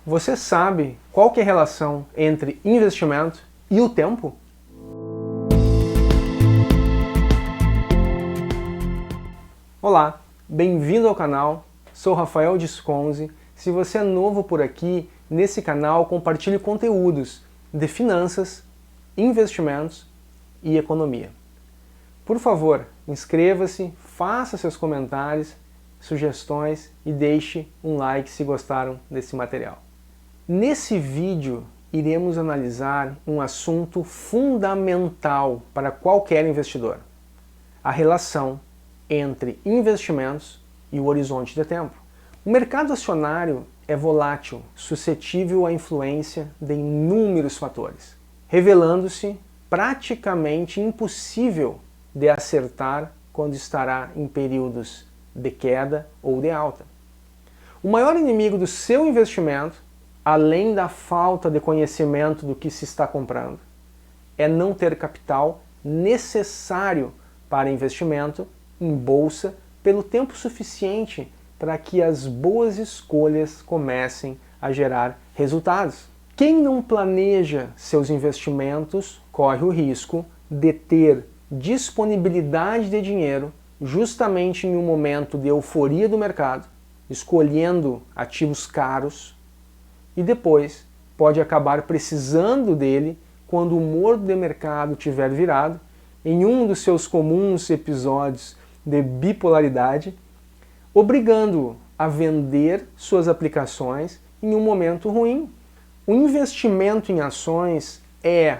Você sabe qual que é a relação entre investimento e o tempo? Olá, bem-vindo ao canal, sou Rafael Disconzi. Se você é novo por aqui, nesse canal compartilho conteúdos de finanças, investimentos e economia. Por favor, inscreva-se, faça seus comentários, sugestões e deixe um like se gostaram desse material. Nesse vídeo, iremos analisar um assunto fundamental para qualquer investidor: a relação entre investimentos e o horizonte de tempo. O mercado acionário é volátil, suscetível à influência de inúmeros fatores, revelando-se praticamente impossível de acertar quando estará em períodos de queda ou de alta. O maior inimigo do seu investimento, além da falta de conhecimento do que se está comprando, é não ter capital necessário para investimento em bolsa pelo tempo suficiente para que as boas escolhas comecem a gerar resultados. Quem não planeja seus investimentos corre o risco de ter disponibilidade de dinheiro justamente em um momento de euforia do mercado, escolhendo ativos caros, e depois pode acabar precisando dele quando o humor do mercado tiver virado, em um dos seus comuns episódios de bipolaridade, obrigando-o a vender suas aplicações em um momento ruim. O investimento em ações é,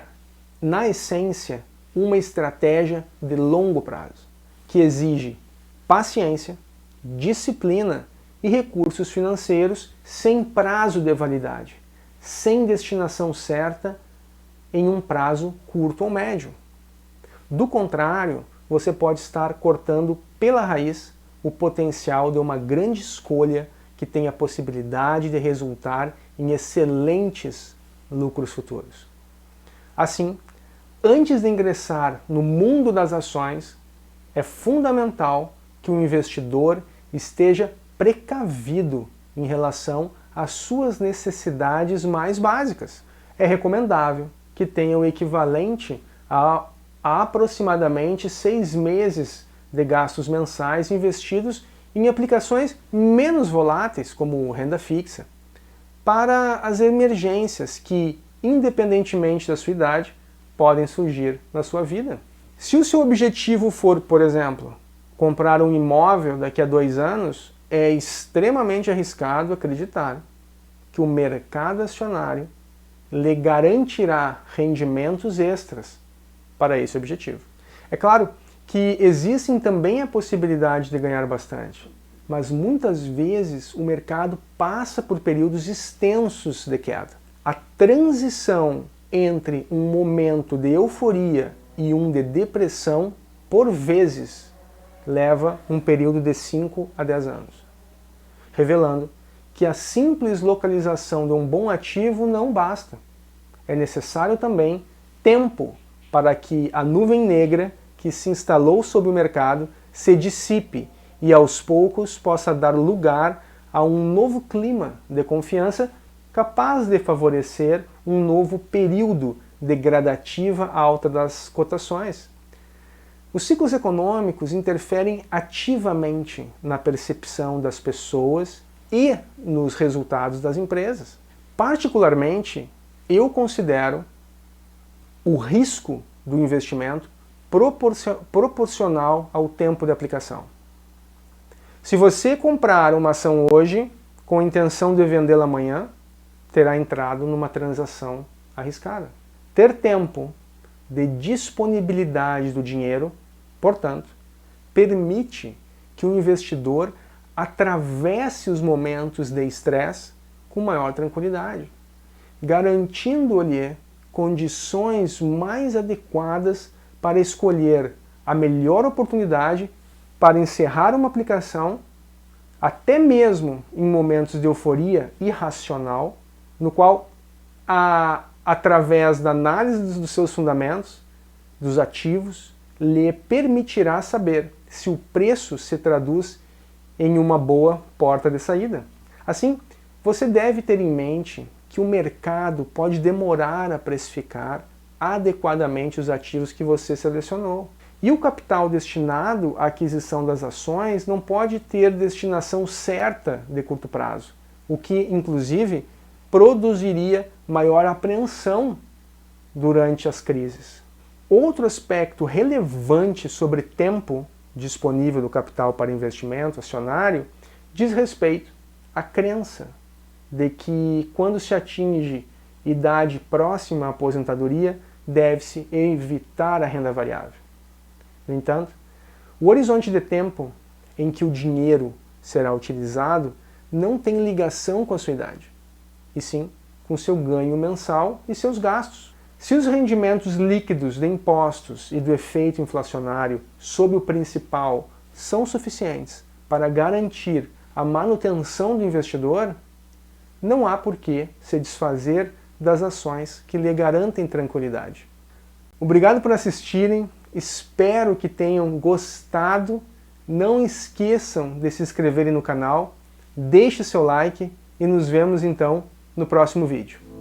na essência, uma estratégia de longo prazo, que exige paciência, disciplina e recursos financeiros sem prazo de validade, sem destinação certa em um prazo curto ou médio. Do contrário, você pode estar cortando pela raiz o potencial de uma grande escolha que tem a possibilidade de resultar em excelentes lucros futuros. Assim, antes de ingressar no mundo das ações, é fundamental que o investidor esteja precavido em relação às suas necessidades mais básicas. É recomendável que tenha o equivalente a aproximadamente 6 meses de gastos mensais investidos em aplicações menos voláteis, como renda fixa, para as emergências que, independentemente da sua idade, podem surgir na sua vida. Se o seu objetivo for, por exemplo, comprar um imóvel daqui a 2 anos, é extremamente arriscado acreditar que o mercado acionário lhe garantirá rendimentos extras para esse objetivo. É claro que existe também a possibilidade de ganhar bastante, mas muitas vezes o mercado passa por períodos extensos de queda. A transição entre um momento de euforia e um de depressão, por vezes, leva um período de 5 a 10 anos, revelando que a simples localização de um bom ativo não basta. É necessário também tempo para que a nuvem negra que se instalou sobre o mercado se dissipe e aos poucos possa dar lugar a um novo clima de confiança capaz de favorecer um novo período de gradativa alta das cotações. Os ciclos econômicos interferem ativamente na percepção das pessoas e nos resultados das empresas. Particularmente, eu considero o risco do investimento proporcional ao tempo de aplicação. Se você comprar uma ação hoje com a intenção de vendê-la amanhã, terá entrado numa transação arriscada. Ter tempo de disponibilidade do dinheiro, portanto, permite que o investidor atravesse os momentos de estresse com maior tranquilidade, garantindo-lhe condições mais adequadas para escolher a melhor oportunidade para encerrar uma aplicação, até mesmo em momentos de euforia irracional, no qual, através da análise dos seus fundamentos, dos ativos, lhe permitirá saber se o preço se traduz em uma boa porta de saída. Assim, Você deve ter em mente que o mercado pode demorar a precificar adequadamente os ativos que você selecionou. E o capital destinado à aquisição das ações não pode ter destinação certa de curto prazo, o que, inclusive, produziria maior apreensão durante as crises. Outro aspecto relevante sobre tempo disponível do capital para investimento acionário diz respeito à crença de que, quando se atinge idade próxima à aposentadoria, deve-se evitar a renda variável. No entanto, o horizonte de tempo em que o dinheiro será utilizado não tem ligação com a sua idade, e sim com seu ganho mensal e seus gastos. Se os rendimentos líquidos de impostos e do efeito inflacionário sobre o principal são suficientes para garantir a manutenção do investidor, não há por que se desfazer das ações que lhe garantem tranquilidade. Obrigado por assistirem, espero que tenham gostado. Não esqueçam de se inscreverem no canal, deixe seu like e nos vemos então no próximo vídeo.